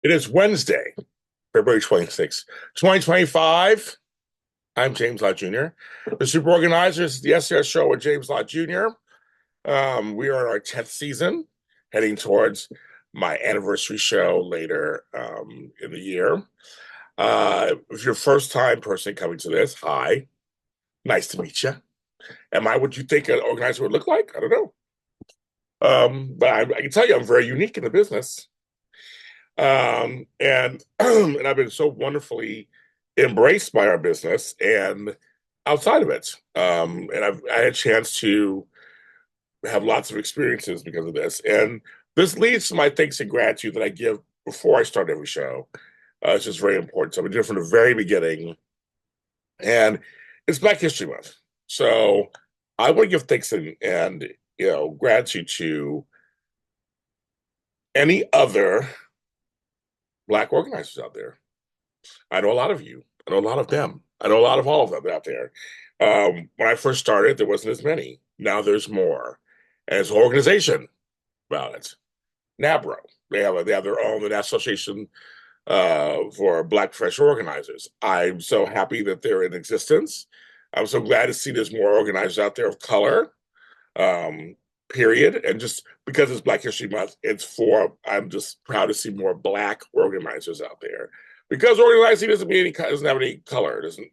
It is Wednesday, February 26th, 2025. I'm James Lott Jr. The super organizers, the SOS show with James Lott Jr. We are in our 10th season, heading towards my anniversary show later in the year. If you're first time person coming to this, hi, nice to meet you. Am I what you think an organizer would look like? I don't know. But I can tell you I'm very unique in the business. And and I've been so wonderfully embraced by our business and outside of it. I had a chance to have lots of experiences because of this. And this leads to my thanks and gratitude that I give before I start every show. It's just very important. So I've been doing it from the very beginning. And it's Black History Month. So I want to give thanks and gratitude to any other Black organizers out there. I know a lot of you. I know a lot of them. I know a lot of all of them out there. When I first started, there wasn't as many. Now there's more. And it's an organization about it. NABRO. They have their own, the National Association for Black Professional Organizers. I'm so happy that they're in existence. I'm so glad to see there's more organizers out there of color. Period. And just because it's Black History Month, I'm just proud to see more Black organizers out there. Because organizing doesn't have any color, doesn't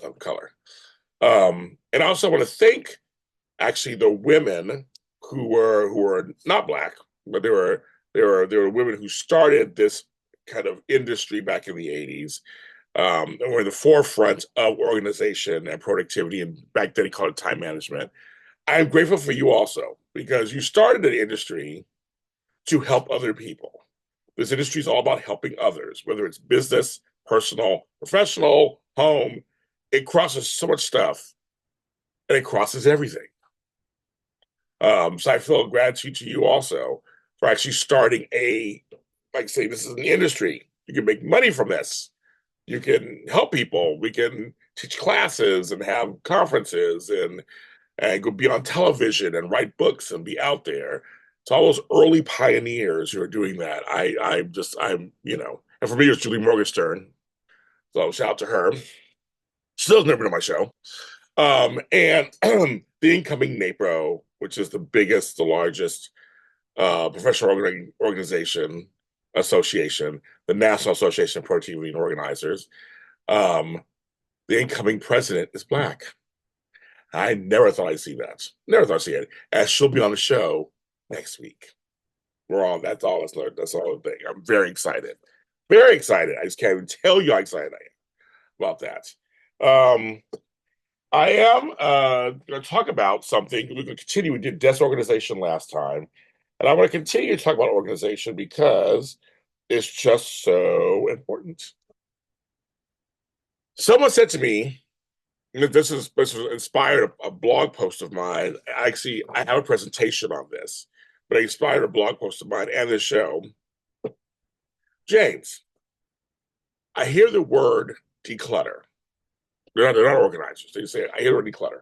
have color. And I also want to thank actually the women who were not Black, but there were women who started this kind of industry back in the 80s. And were in the forefront of organization and productivity, and back then they called it time management. I'm grateful for you also, because you started an industry to help other people. This industry is all about helping others, whether it's business, personal, professional, home. It crosses so much stuff, and it crosses everything. So I feel gratitude to you also for actually starting like say, this is an industry. You can make money from this. You can help people. We can teach classes and have conferences and go be on television and write books and be out there. To all those early pioneers who are doing that, and for me, it's Julie Morgenstern. So shout out to her. Still never been on my show. And the incoming NAPRO, which is the largest professional organization association, the National Association of Productivity and Organizers. The incoming president is Black. I never thought I'd see that. Never thought I'd see it. And she'll be on the show next week. That's all. That's all the thing. I'm very excited. Very excited. I just can't even tell you how excited I am about that. I am going to talk about something. We're going to continue. We did disorganization last time. And I want to continue to talk about organization because it's just so important. Someone said to me, this was inspired a blog post of mine. Actually, I have a presentation on this, but it inspired a blog post of mine and this show. James, I hear the word declutter. They're not organizers. They say, I hear the word declutter.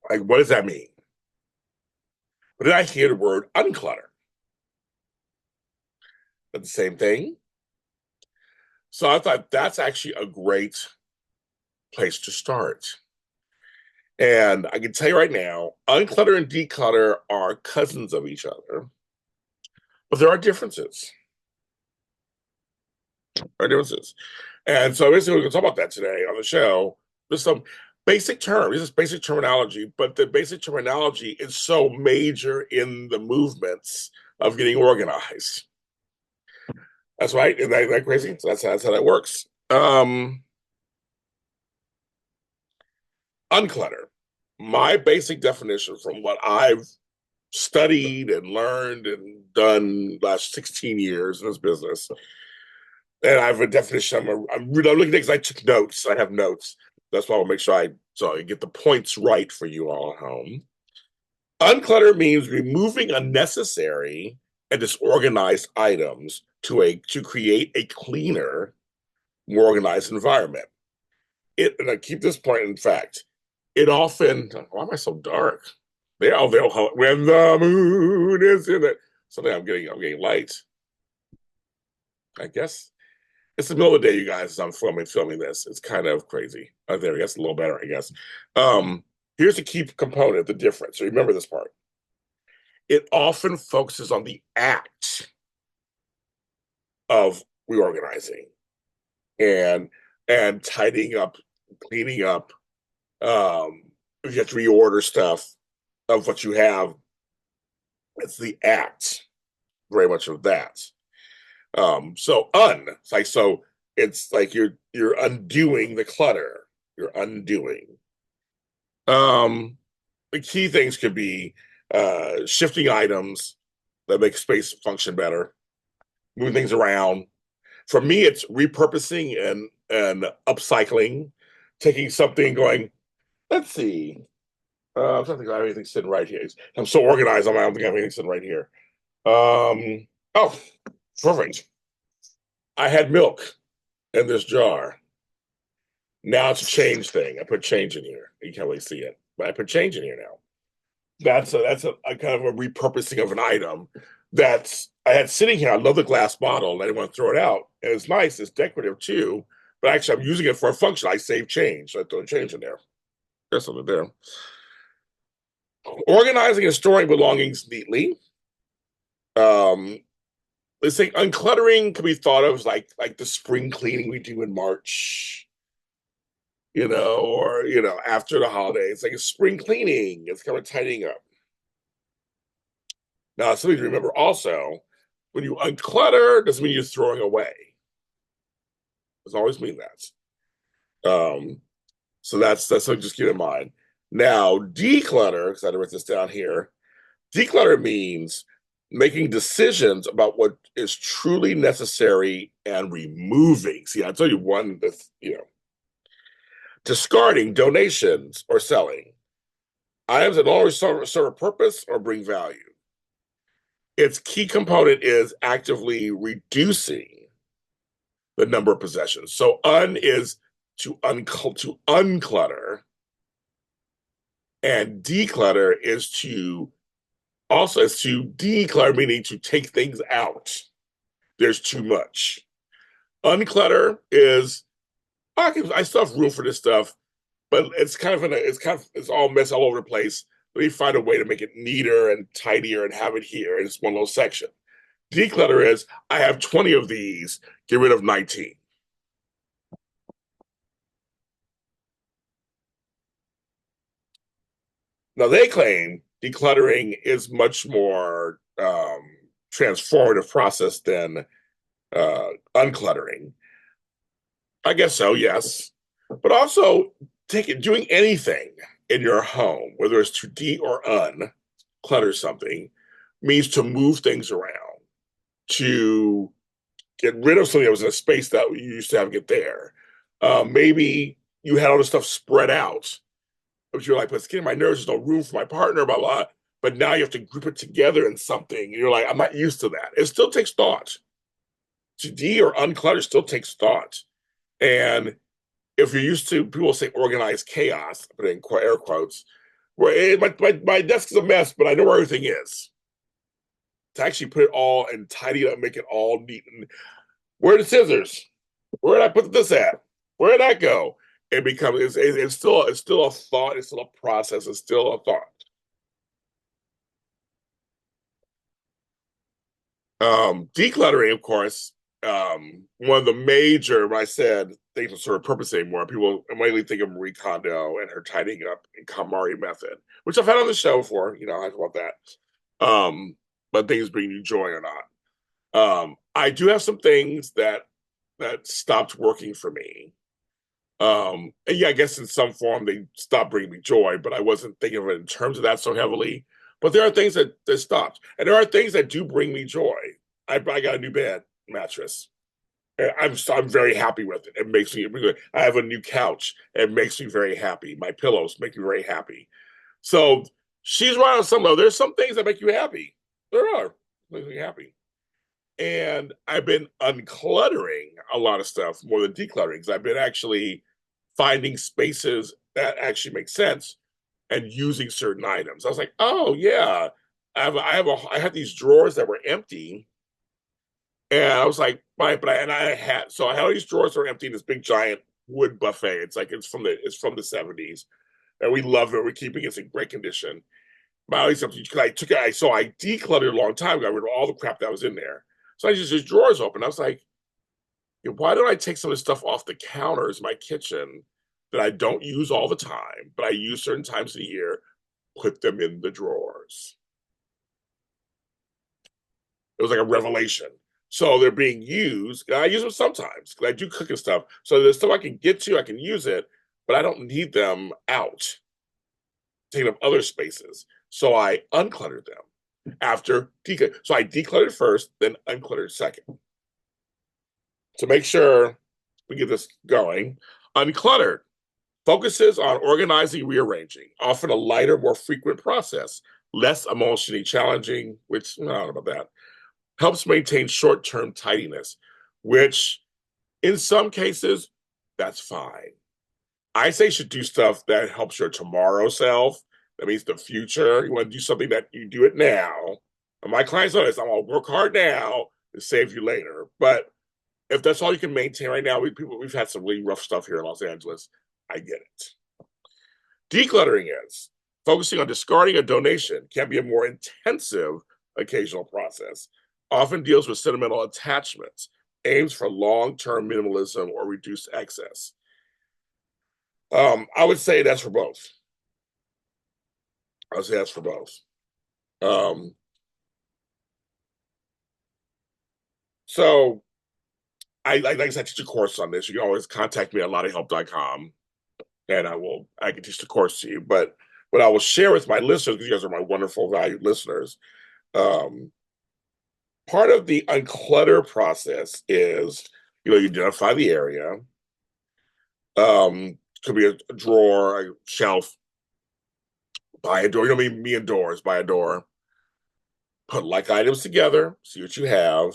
Like, what does that mean? But then I hear the word unclutter. That's the same thing. So I thought that's actually a great place to start. And I can tell you right now, unclutter and declutter are cousins of each other, but there are differences. And so basically we're going to talk about that today on the show. There's some basic terms, this is basic terminology, but the basic terminology is so major in the movements of getting organized. That's right. Isn't that crazy? So that's how that works. Unclutter. My basic definition from what I've studied and learned and done last 16 years in this business, and I have a definition. I'm looking at because I took notes. I have notes. That's why I'll make sure I get the points right for you all at home. Unclutter means removing unnecessary and disorganized items to create a cleaner, more organized environment. And I keep this point in fact. It often, why am I so dark? When the moon is in it. Something I'm getting light. I guess it's the middle of the day, you guys, as I'm filming this. It's kind of crazy. Oh, there, I guess a little better, I guess. Here's the key component, the difference. So remember this part. It often focuses on the act of reorganizing and tidying up, cleaning up. If you have to reorder stuff of what you have, it's the act, very much of that. It's like you're undoing the clutter. You're undoing. Um, the key things could be shifting items that make space function better, moving things around. For me, it's repurposing and upcycling, taking something, going, let's see. I'm trying to think if I have anything sitting right here. I'm so organized. I don't think I have anything sitting right here. Oh, perfect. I had milk in this jar. Now it's a change thing. I put change in here. You can't really see it, but I put change in here now. That's a kind of a repurposing of an item that's I had sitting here. I love the glass bottle, and I didn't want to throw it out. And it's nice. It's decorative too. But actually, I'm using it for a function. I save change, so I throw change in there. There's something there. Organizing and storing belongings neatly. Um, let's say uncluttering can be thought of as like the spring cleaning we do in March, or after the holidays, like a spring cleaning. It's kind of tidying up. Now, something to remember also: when you unclutter, doesn't mean you're throwing away. Doesn't always mean that. So that's something just keep in mind. Now, declutter, because I had to write this down here. Declutter means making decisions about what is truly necessary and removing. See, I told you one that's, discarding, donations, or selling items that no longer serve a purpose or bring value. Its key component is actively reducing the number of possessions. So is to unclutter, and declutter is to declutter, meaning to take things out. There's too much. Unclutter is I still have room for this stuff, but it's all mess all over the place. Let me find a way to make it neater and tidier and have it here in this one little section. Declutter is I have 20 of these, get rid of 19. Now they claim decluttering is much more transformative process than uncluttering. I guess so, yes. But also doing anything in your home, whether it's to de or unclutter something, means to move things around, to get rid of something that was in a space that you used to have get there. Maybe you had all this stuff spread out, but you're like, but it's getting my nerves, there's no room for my partner, blah, blah. But now you have to group it together in something. And you're like, I'm not used to that. It still takes thought. To de or unclutter still takes thought. And if you're used to, people say organized chaos, put in air quotes, where my desk is a mess, but I know where everything is. To actually put it all and tidy it up, make it all neat. And where are the scissors? Where did I put this at? Where did that go? It's still a thought, it's still a process, it's still a thought. Decluttering, of course, one of the major, when I said things don't serve a purpose anymore, people immediately think of Marie Kondo and her tidying up and KonMari method, which I've had on the show before, I talk about that. But things bring you joy or not. I do have some things that stopped working for me. And yeah, I guess in some form they stopped bringing me joy, but I wasn't thinking of it in terms of that so heavily. But there are things that stopped, and there are things that do bring me joy. I got a new bed mattress. I'm very happy with it. It makes me good. I have a new couch. It makes me very happy. My pillows make me very happy. So she's right on some level. There's some things that make you happy. There are make me happy. And I've been uncluttering a lot of stuff more than decluttering because I've been actually finding spaces that actually make sense and using certain items. I was like, oh yeah, I have these drawers that were empty And I was like, fine, and I had all these drawers are empty in this big giant wood buffet. It's like it's from the 70s. And we love it. We're keeping it. It's in great condition. But all these stuff, so I decluttered a long time ago. I got rid of all the crap that was in there. So I just his drawers open. I was like, why don't I take some of this stuff off the counters in my kitchen that I don't use all the time, but I use certain times of the year, put them in the drawers. It was like a revelation. So they're being used. And I use them sometimes because I do cooking stuff. So there's stuff I can get to, I can use it, but I don't need them out, taking up other spaces. So I uncluttered them after declutter. So I decluttered first, then uncluttered second. To make sure we get this going, uncluttered focuses on organizing, rearranging, often a lighter, more frequent process, less emotionally challenging, which I don't know about that, helps maintain short-term tidiness, which in some cases, that's fine. I say you should do stuff that helps your tomorrow self. That means the future. You want to do something that you do it now. And my clients know this. I'm going to work hard now to save you later. But if that's all you can maintain right now, we've had some really rough stuff here in Los Angeles. I get it. Decluttering is focusing on discarding a donation can be a more intensive occasional process. Often deals with sentimental attachments, aims for long-term minimalism or reduced excess. I would say that's for both. I would say that's for both. Um, so like I said, I teach a course on this. You can always contact me at lottahelp.com and I can teach the course to you. But what I will share with my listeners, because you guys are my wonderful, valued listeners, um, part of the unclutter process is, you identify the area. Could be a drawer, a shelf, buy a door. Me and doors, buy a door. Put like items together, see what you have,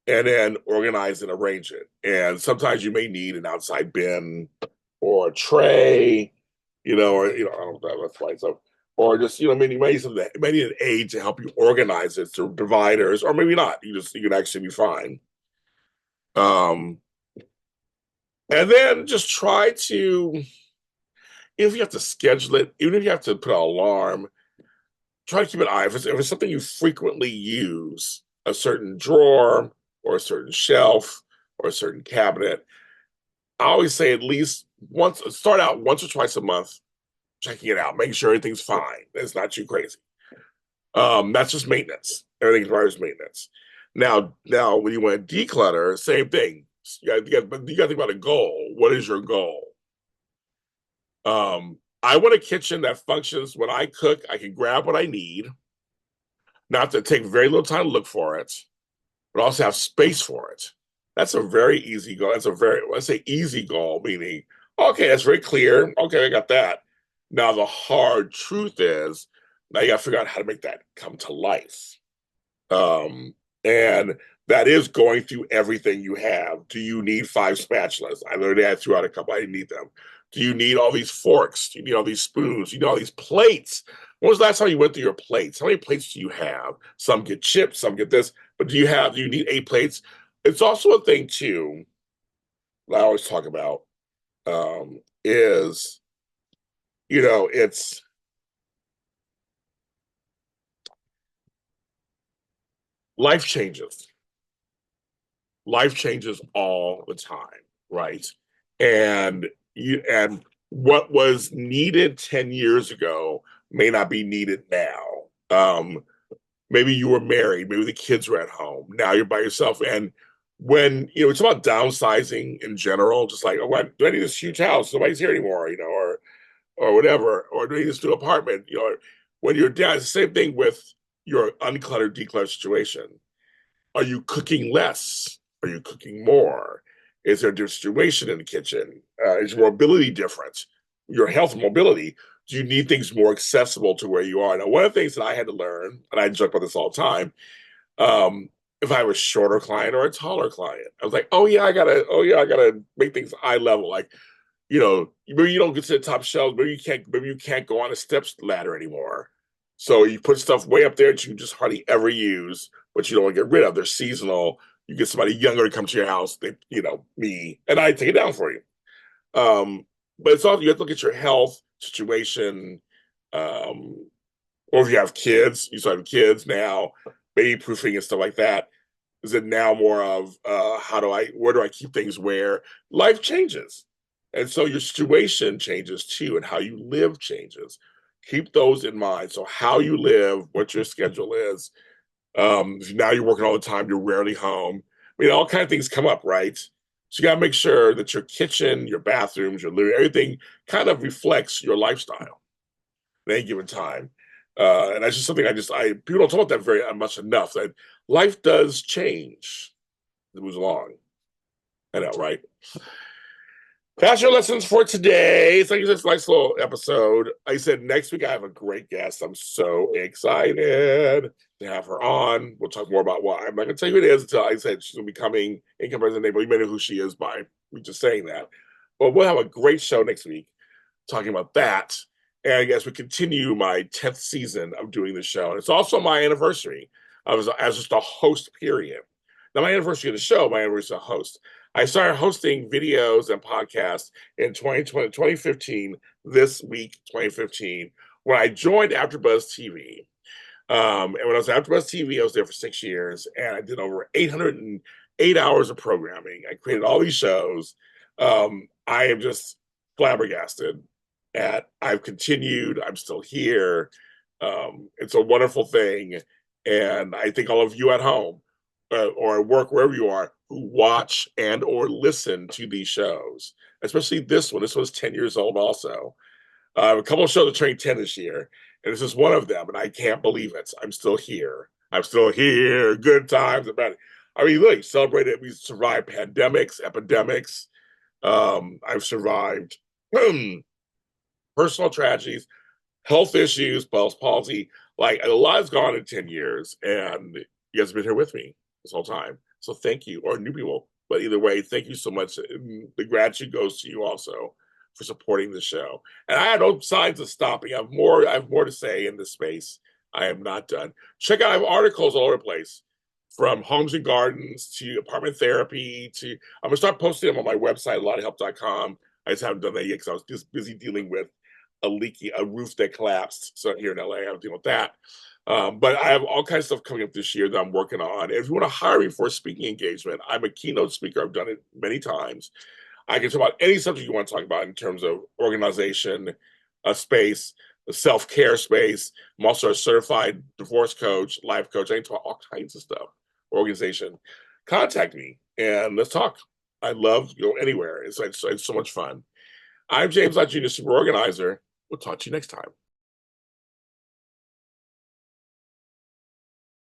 and then organize and arrange it. And sometimes you may need an outside bin or a tray, or I don't know that's right. So, or just maybe you may need an aid to help you organize it through dividers, or maybe not. You can actually be fine. And then just try to, if you have to schedule it, even if you have to put an alarm, try to keep an eye. If it's something you frequently use, a certain drawer or a certain shelf or a certain cabinet, I always say at least start out once or twice a month, checking it out, making sure everything's fine. It's not too crazy. That's just maintenance. Everything requires maintenance. Now, when you want to declutter, same thing. But you got to think about a goal. What is your goal? I want a kitchen that functions when I cook. I can grab what I need, not to take very little time to look for it, but also have space for it. That's a very easy goal. Let's say easy goal, meaning, okay, that's very clear. Okay, I got that. Now, the hard truth is, now you got to figure out how to make that come to life. And that is going through everything you have. Do you need 5 spatulas? I learned that throughout a couple. I didn't need them. Do you need all these forks? Do you need all these spoons? Do you need all these plates? When was the last time you went through your plates? How many plates do you have? Some get chipped, some get this. But do you need 8 plates? It's also a thing, too, that I always talk about, is, it's life changes. Life changes all the time, right? And what was needed 10 years ago may not be needed now. Maybe you were married, maybe the kids were at home. Now you're by yourself. And when, it's about downsizing in general, just like, oh, do I need this huge house? Nobody's here anymore, or whatever, or do I need this new apartment? When you're down, it's the same thing with your uncluttered, decluttered situation. Are you cooking less? Are you cooking more? Is there distribution in the kitchen? Is your mobility different? Your health and mobility, do you need things more accessible to where you are? Now, one of the things that I had to learn, and I joke about this all the time, if I have a shorter client or a taller client, I was like, oh yeah, I gotta make things eye level. Like, maybe you don't get to the top shelves, maybe you can't go on a steps ladder anymore. So you put stuff way up there that you just hardly ever use, but you don't want to get rid of. They're seasonal. You get somebody younger to come to your house, they, me, and I take it down for you. But it's also, you have to look at your health situation. Or if you have kids, you still have kids now, baby proofing and stuff like that. Is it now more of where do I keep things where life changes? And so your situation changes too, and how you live changes. Keep those in mind. So how you live, what your schedule is. Now you're working all the time, you're rarely home. I mean, all kind of things come up, right? So you gotta make sure that your kitchen, your bathrooms, your living, everything kind of reflects your lifestyle at any given time. And that's just something people don't talk about that very much enough. That life does change. It moves along. I know, right? That's your lessons for today. Thank you for this nice little episode. Like I said, next week I have a great guest. I'm so excited to have her on. We'll talk more about why. I'm not going to tell you who it is until I said she's going to be coming income resident. But you may know who she is by me just saying that. But we'll have a great show next week talking about that. And I guess we continue my 10th season of doing the show. And it's also my anniversary as just a host, period. Not my anniversary of the show, my anniversary as a host. I started hosting videos and podcasts in 2015, this week, 2015, when I joined AfterBuzz TV. And when I was at AfterBuzz TV, I was there for 6 years, and I did over 808 hours of programming. I created all these shows. I am just flabbergasted I've continued. I'm still here. It's a wonderful thing. And I think all of you at home or at work, wherever you are, who watch and or listen to these shows, especially this one. This one's 10 years old also. I have a couple of shows that turning 10 this year, and this is one of them, and I can't believe it. I'm still here. I'm still here. Good times. I mean, look, celebrated. We survived pandemics, epidemics. I've survived personal tragedies, health issues, Bell's palsy. Like, a lot has gone in 10 years, and you guys have been here with me this whole time. So thank you, or new people. But either way, thank you so much. The gratitude goes to you also for supporting the show. And I have no signs of stopping. I have more to say in this space. I am not done. Check out, I have articles all over the place, from homes and gardens to apartment therapy to, I'm gonna start posting them on my website, lotthelp.com. I just haven't done that yet because I was just busy dealing with a roof that collapsed. So here in LA, I was dealing with that. But I have all kinds of stuff coming up this year that I'm working on. And if you want to hire me for a speaking engagement, I'm a keynote speaker. I've done it many times. I can talk about any subject you want to talk about in terms of organization, a space, a self-care space. I'm also a certified divorce coach, life coach. I can talk all kinds of stuff. Organization. Contact me and let's talk. I love to go anywhere. It's so much fun. I'm James Lott Jr., super organizer. We'll talk to you next time.